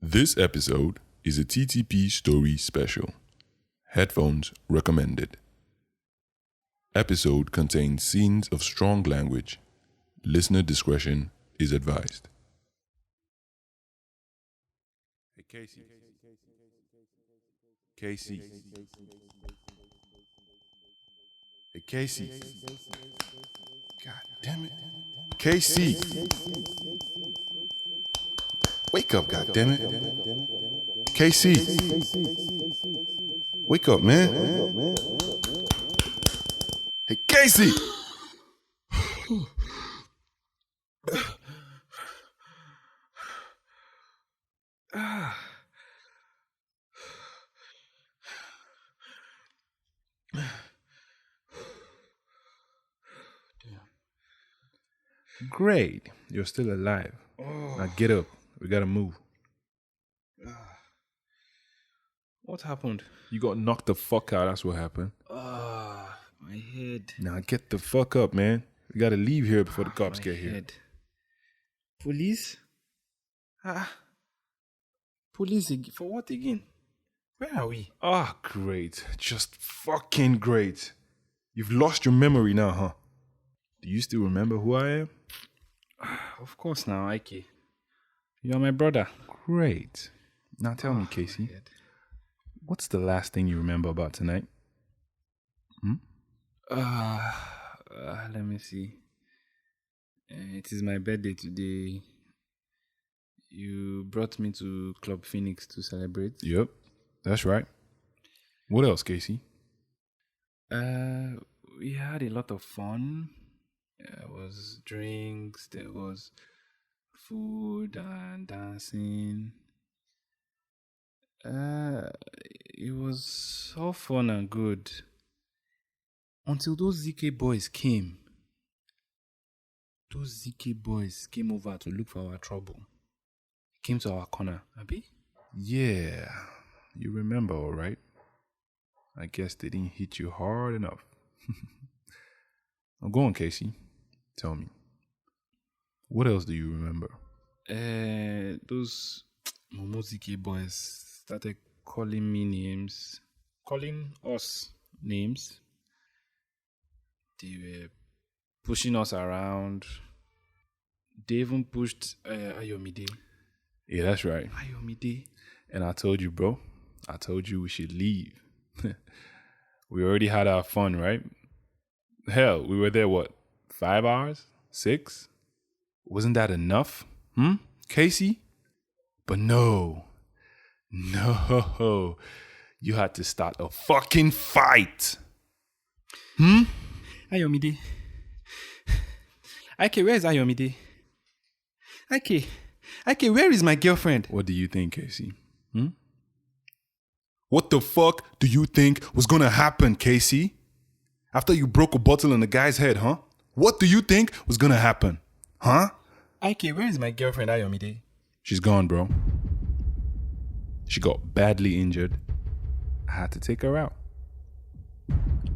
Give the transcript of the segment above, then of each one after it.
This episode is a TTP Stories special. Headphones recommended. Episode contains scenes of strong language. Listener discretion is advised. Hey, Casey. Casey. Hey, Casey. God damn it. Casey. Wake up, God damn it. Casey. Wake up, man. Hey, Casey. Great. You're still alive. Now get up. We gotta move. What happened? You got knocked the fuck out. That's what happened. My head. Now get the fuck up, man. We gotta leave here before the cops My get here. head. Police? Police for what again? Where are we? Great. Just fucking great. You've lost your memory now, huh? Do you still remember who I am? Of course now, Iyke. You're my brother. Great. Now tell me, Casey, what's the last thing you remember about tonight? Let me see. It is my birthday today. You brought me to Club Phoenix to celebrate. Yep, that's right. What else, Casey? We had a lot of fun. There was drinks, there was food and dancing. It was all fun and good. Until those Iyke boys came. Those Iyke boys came over to look for our trouble. Came to our corner, Abi? Yeah, you remember, all right? I guess they didn't hit you hard enough. Now go on, Casey. Tell me. What else do you remember? Those Momozike boys started calling me names. Calling us names. They were pushing us around. They even pushed Ayomide. Yeah, that's right. Ayomide. And I told you, bro. I told you we should leave. We already had our fun, right? Hell, we were there, 5 hours? 6? Wasn't that enough? Casey? But no. You had to start a fucking fight. Ayomide. Iyke, where is Ayomide? Iyke, where is my girlfriend? What do you think, Casey? What the fuck do you think was gonna happen, Casey? After you broke a bottle on the guy's head, huh? What do you think was gonna happen? Huh? Iyke, where is my girlfriend, Ayomide? She's gone, bro. She got badly injured. I had to take her out.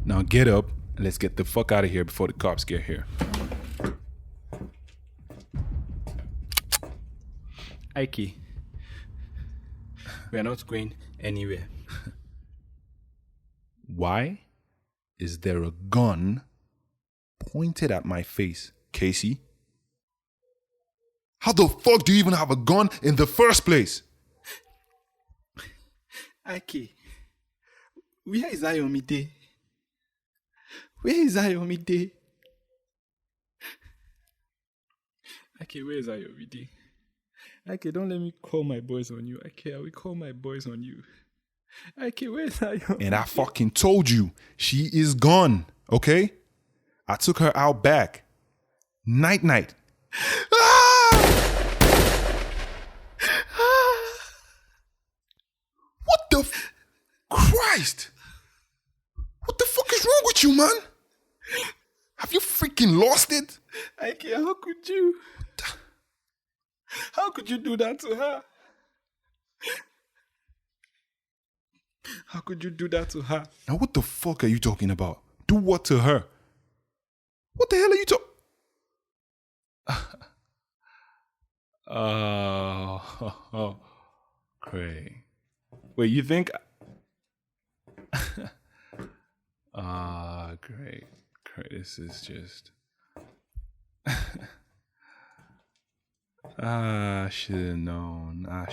Now get up and let's get the fuck out of here before the cops get here. Iyke, we are not going anywhere. Why is there a gun pointed at my face, Casey? How the fuck do you even have a gun in the first place? Iyke, where is Ayomide? Where is Ayomide? Iyke, where is Ayomide? Iyke, don't let me call my boys on you. Iyke, I will call my boys on you. Iyke, where is Ayomide? And I fucking told you, she is gone, okay? I took her out back. Night. What the Christ? What the fuck is wrong with you, man? Have you freaking lost it? Iyke, how could you? How could you do that to her? How could you do that to her? Now what the fuck are you talking about? Do what to her? What the hell are you talking? Wait, you think? Great. This is just. I should have known. I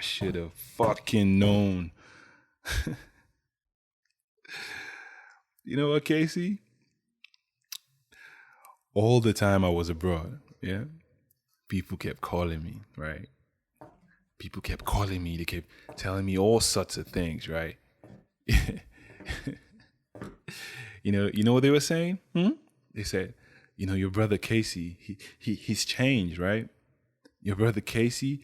should have fucking known. You know what, Casey? All the time I was abroad, yeah, people kept calling me, right? People kept calling me. They kept telling me all sorts of things, right? You know what they were saying? They said, your brother Casey, he's changed, right? Your brother Casey,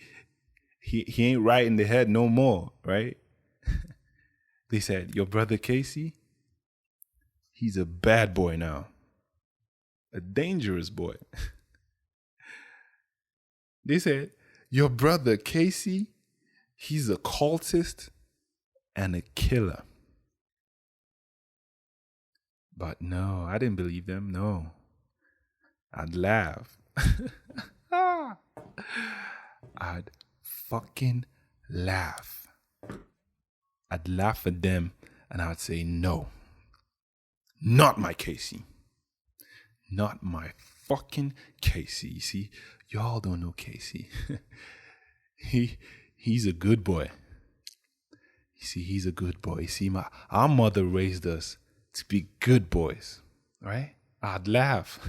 he ain't right in the head no more, right? They said, your brother Casey, he's a bad boy now. A dangerous boy. They said, your brother Casey, he's a cultist and a killer. But no, I didn't believe them. No. I'd laugh. I'd fucking laugh. I'd laugh at them and I'd say, no, not my Casey. Not my fucking Casey. You see, y'all don't know Casey. He's a good boy. You see, he's a good boy. You see, our mother raised us to be good boys, right? I'd laugh.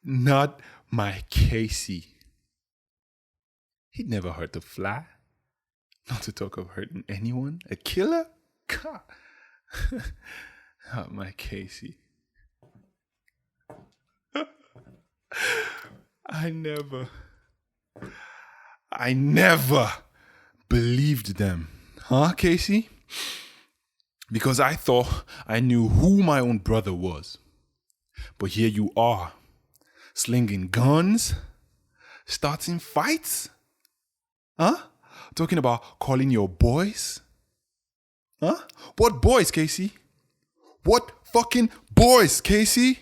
Not my Casey. He'd never hurt a fly. Not to talk of hurting anyone. A killer? God. Not my Casey. I never believed them. Huh, Casey? Because I thought I knew who my own brother was. But here you are, slinging guns, starting fights? Huh? Talking about calling your boys? Huh? What boys, Casey? What fucking boys, Casey?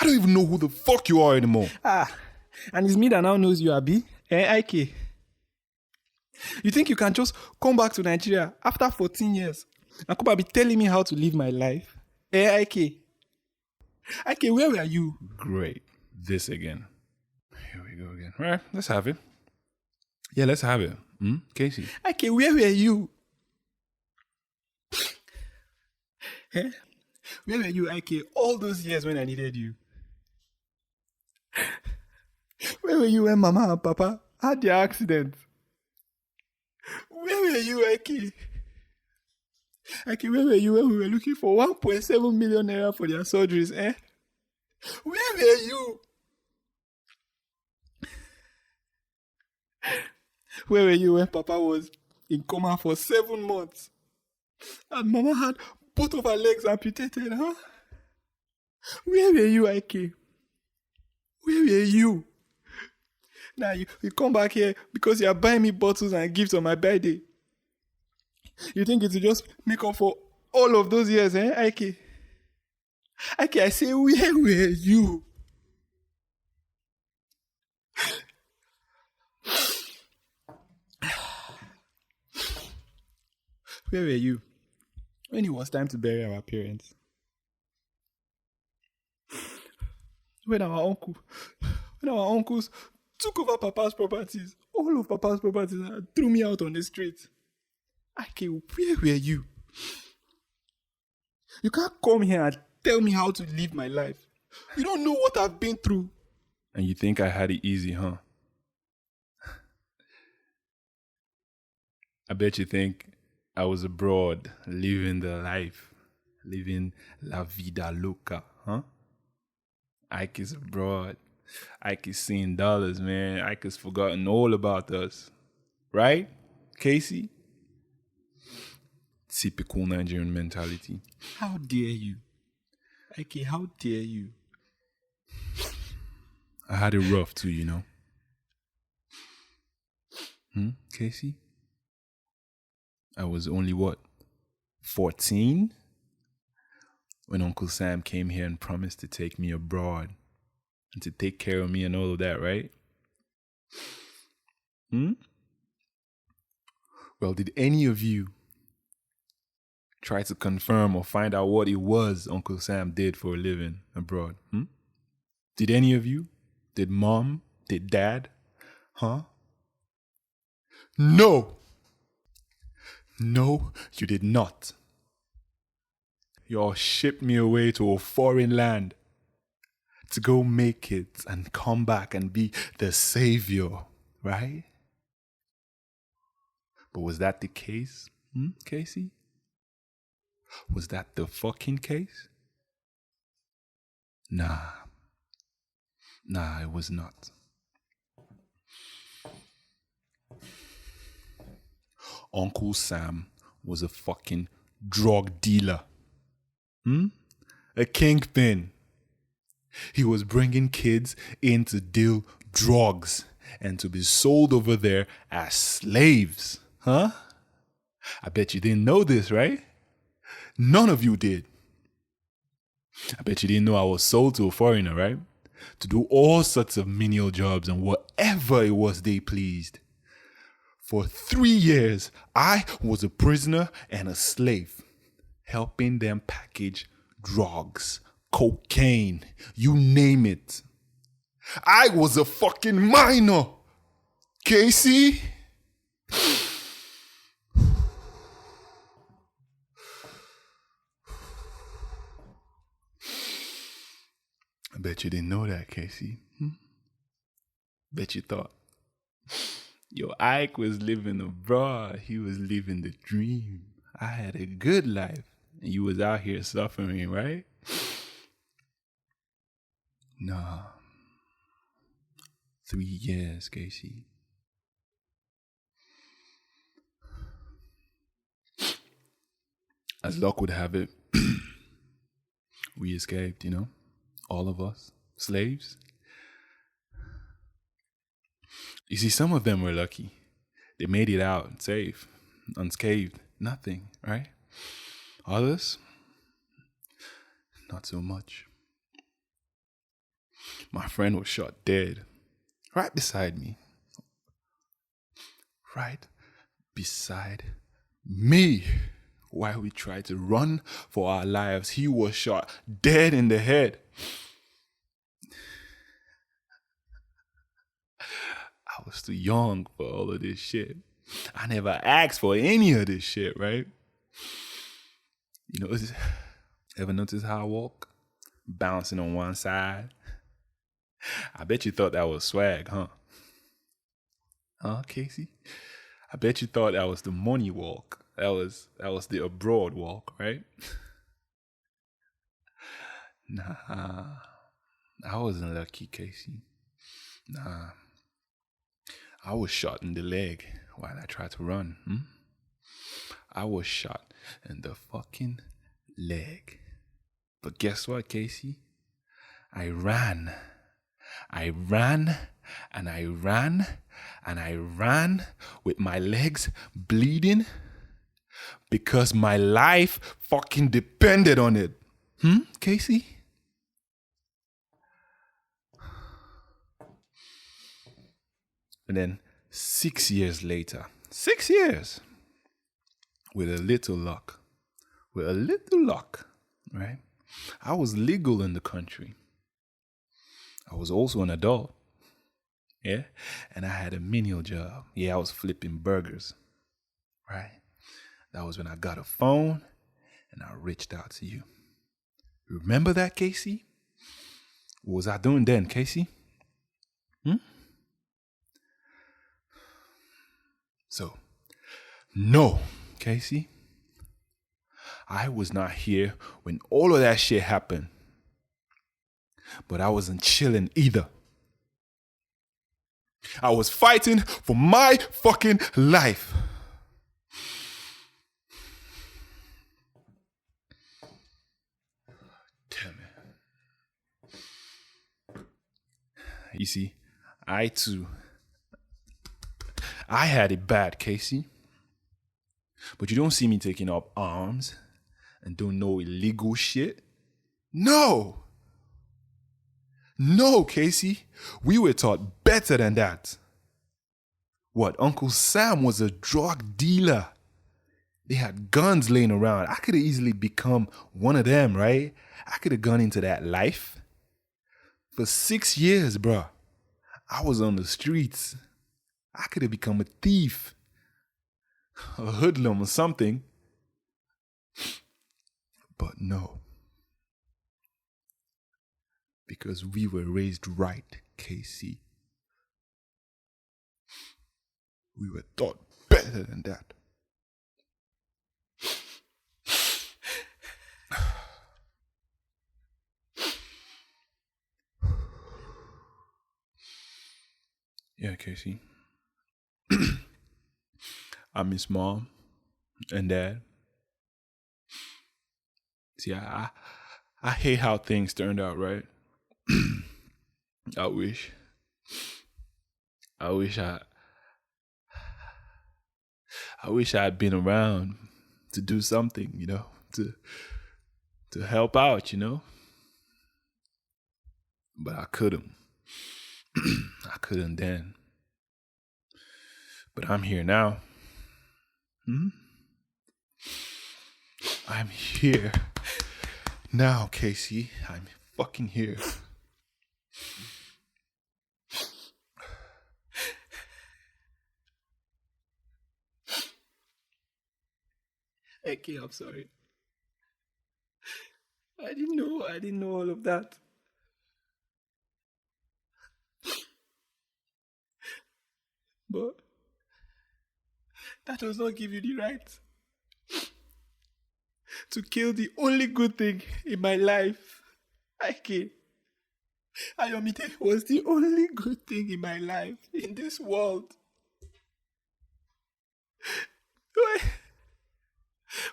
I don't even know who the fuck you are anymore. And it's me that now knows you, Abi. Iyke. You think you can just come back to Nigeria after 14 years and come and be telling me how to live my life? Iyke. Iyke, where were you? Great. This again. Here we go again. All right, let's have it. Yeah, let's have it. Casey. Iyke, where were you? Where were you, Iyke, all those years when I needed you? Where were you when Mama and Papa had their accident? Where were you, Iyke? Iyke, where were you when we were looking for 1.7 million naira for their surgeries, Where were you? Where were you when Papa was in coma for 7 months? And Mama had both of her legs amputated, huh? Where were you, Iyke? Where were you? Now you come back here because you are buying me bottles and gifts on my birthday. You think it will just make up for all of those years, Iyke? Iyke, I say, where were you? Where were you when it was time to bury our parents? When our uncles took over Papa's properties, all of Papa's properties, and threw me out on the street. Iyke, where were you? You can't come here and tell me how to live my life. You don't know what I've been through. And you think I had it easy, huh? I bet you think I was abroad, living the life, living la vida loca, huh? Ike's abroad. Ike's seeing dollars, man. Ike's forgotten all about us. Right, Casey? Typical Nigerian mentality. How dare you? Iyke, how dare you? I had it rough too, you know. Casey? I was only 14? When Uncle Sam came here and promised to take me abroad and to take care of me and all of that, right? Well, did any of you try to confirm or find out what it was Uncle Sam did for a living abroad? Did any of you? Did mom? Did dad? Huh? No! No, you did not. Y'all shipped me away to a foreign land to go make it and come back and be the savior, right? But was that the case, Casey? Was that the fucking case? Nah, it was not. Uncle Sam was a fucking drug dealer. A kingpin. He was bringing kids in to deal drugs and to be sold over there as slaves. Huh? I bet you didn't know this, right? None of you did. I bet you didn't know I was sold to a foreigner, right? To do all sorts of menial jobs and whatever it was they pleased. For 3 years, I was a prisoner and a slave, helping them package drugs, cocaine, you name it. I was a fucking minor, Casey. I bet you didn't know that, Casey. Bet you thought. Yo, Iyke was living abroad. He was living the dream. I had a good life. And you was out here suffering, right? Nah. 3 years, Casey. As luck would have it, we escaped, all of us, slaves. You see, some of them were lucky. They made it out safe, unscathed, nothing, right? Others, not so much. My friend was shot dead right beside me. Right beside me. While we tried to run for our lives, he was shot dead in the head. I was too young for all of this shit. I never asked for any of this shit, right? Ever notice how I walk? Bouncing on one side. I bet you thought that was swag, huh? Huh, Casey? I bet you thought that was the money walk. That was the abroad walk, right? Nah, I wasn't lucky, Casey. Nah. I was shot in the leg while I tried to run. I was shot in the fucking leg. But guess what, Casey? I ran. I ran and I ran and I ran with my legs bleeding because my life fucking depended on it. Casey? And then 6 years later, 6 years, with a little luck, right? I was legal in the country. I was also an adult. Yeah? And I had a menial job. Yeah, I was flipping burgers. Right? That was when I got a phone and I reached out to you. Remember that, Casey? What was I doing then, Casey? So, no, Casey. I was not here when all of that shit happened. But I wasn't chilling either. I was fighting for my fucking life. Damn it. You see, I had it bad, Casey. But you don't see me taking up arms and doing no illegal shit. No, Casey. We were taught better than that. What, Uncle Sam was a drug dealer. They had guns laying around. I could have easily become one of them, right? I could have gone into that life. For 6 years, bruh, I was on the streets. I could have become a thief, a hoodlum or something. But no. Because we were raised right, KC. We were taught better than that. Yeah, Casey. I miss mom and dad. See, I hate how things turned out, right? I wish I'd been around to do something, to help out, But I couldn't. I couldn't then. But I'm here now. I'm here now, Casey. I'm fucking here. Iyke, I'm sorry. I didn't know all of that. But that does not give you the right to kill the only good thing in my life. Iyke, Ayomide was the only good thing in my life, in this world.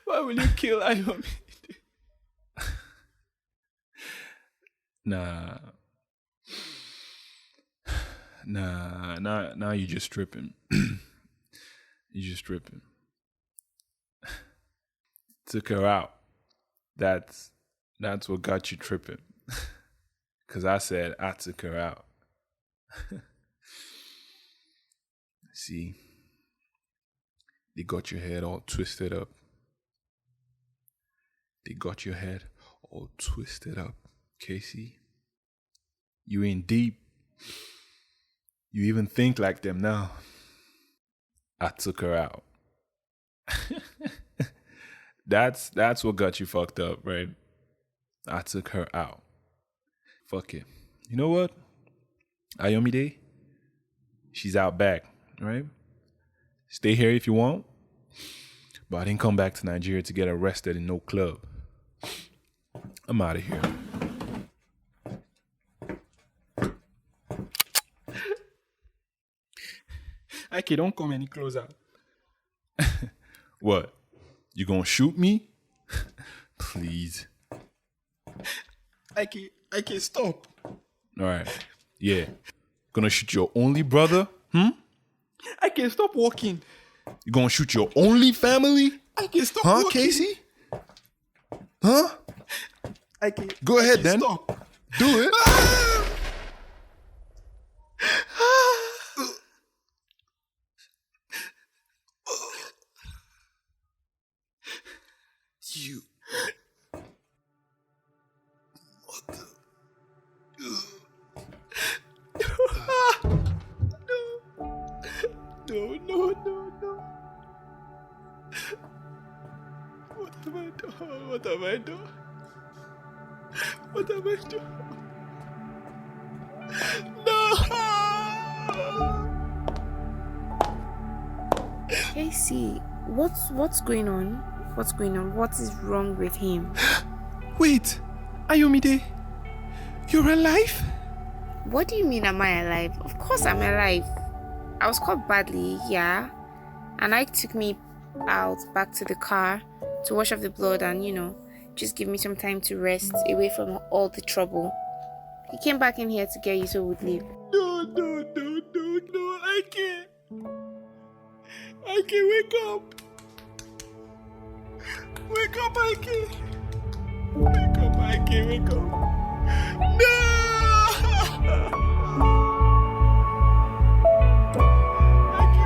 Why will you kill Ayomide? Nah, you're just tripping. You're just tripping. Took her out. That's what got you tripping. Cause I said I took her out. See, they got your head all twisted up. They got your head all twisted up, Casey. You ain't deep. You even think like them now. I took her out. That's what got you fucked up, right? I took her out. Fuck it. You know what? Ayomide, she's out back, right? Stay here if you want. But I didn't come back to Nigeria to get arrested in no club. I'm out of here. Iyke, don't come any closer. What? You gonna shoot me? Please. Iyke, stop. All right. Yeah. Gonna shoot your only brother? Iyke, stop walking. You gonna shoot your only family? Iyke, stop Huh, walking. Casey? Huh? Iyke, Go ahead Iyke, then. Stop. Do it. You. No. What have I done? What have I done? No! Casey, what's going on? What's going on? What is wrong with him? Wait, Ayomide, you're alive? What do you mean, am I alive? Of course I'm alive. I was caught badly, yeah. And Ike took me out back to the car to wash off the blood and, just give me some time to rest away from all the trouble. He came back in here to get you so we'd leave. No, Iyke, wake up. Wake up, Iyke. Wake up. No! Iyke,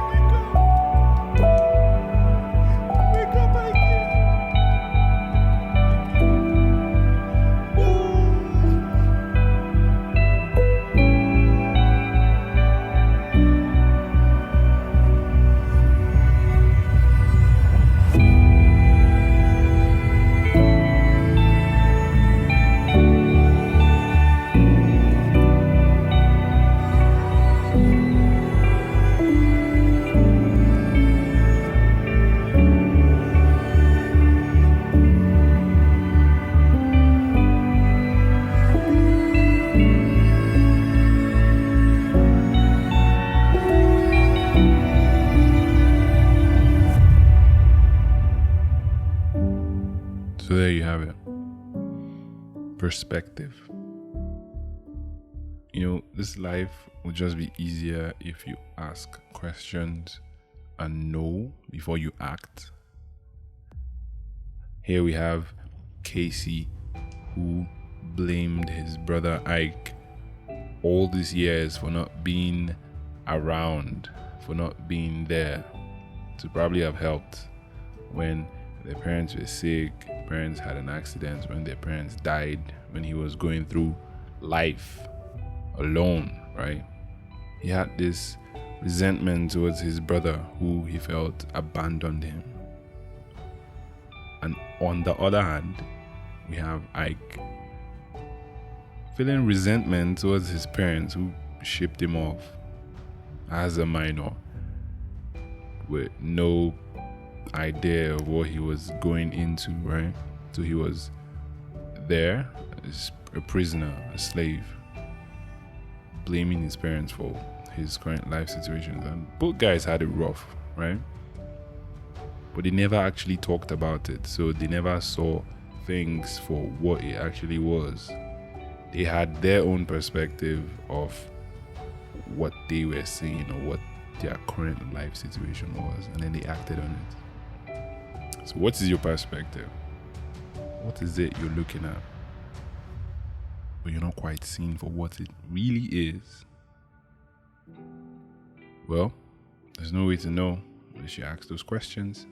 have it. Perspective. This life would just be easier if you ask questions and know before you act. Here we have Casey, who blamed his brother Iyke all these years for not being around, for not being there to probably have helped when their parents were sick, parents had an accident, when their parents died, when he was going through life alone, right? He had this resentment towards his brother who he felt abandoned him. And on the other hand, we have Iyke feeling resentment towards his parents who shipped him off as a minor with no idea of what he was going into, right? So he was there as a prisoner, a slave, blaming his parents for his current life situations. And both guys had it rough, right? But they never actually talked about it, so they never saw things for what it actually was. They had their own perspective of what they were seeing or what their current life situation was, and then they acted on it. So what is your perspective? What is it you're looking at, but you're not quite seeing for what it really is? Well, there's no way to know unless you ask those questions.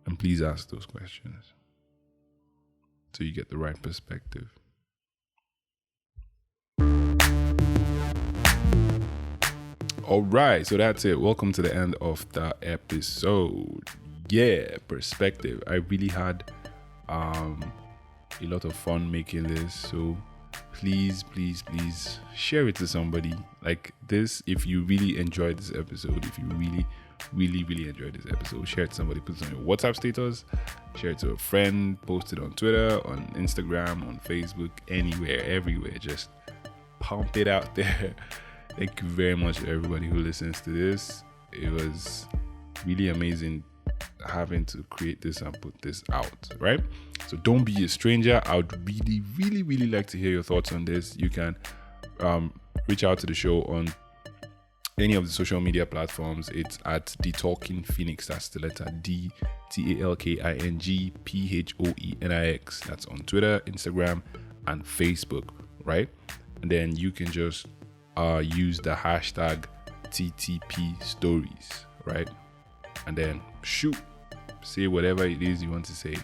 And please ask those questions so you get the right perspective. All right, so that's it. Welcome to the end of the episode. Yeah, perspective. I really had a lot of fun making this, so please share it to somebody like this. If you really enjoyed this episode, if you really enjoyed this episode, share it to somebody, put it on your WhatsApp status, share it to a friend, post it on Twitter, on Instagram, on Facebook, anywhere, everywhere. Just pump it out there. Thank you very much to everybody who listens to this. It was really amazing having to create this and put this out, right? So don't be a stranger. I would really like to hear your thoughts on this. You can reach out to the show on any of the social media platforms. It's at The Talking Phoenix. That's the letter D, TALKING PHOENIX. That's on Twitter, Instagram, and Facebook, right? And then you can just use the hashtag TTP Stories, right? And then say whatever it is you want to say.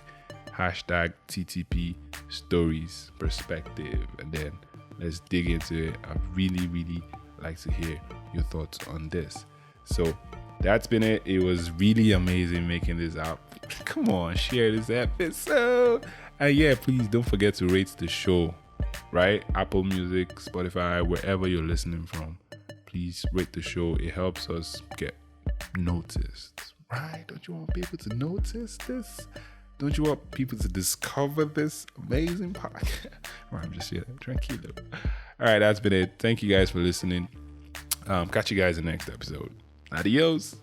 Hashtag TTP Stories perspective. And then let's dig into it. I really like to hear your thoughts on this. So that's been it. It was really amazing making this out. Come on, share this episode. And yeah, please don't forget to rate the show, right? Apple Music, Spotify, wherever you're listening from. Please rate the show. It helps us get noticed, right? Don't you want people to notice this? Don't you want people to discover this amazing podcast? I'm just here, tranquilo. All right, that's been it. Thank you guys for listening. Catch you guys in the next episode. Adios.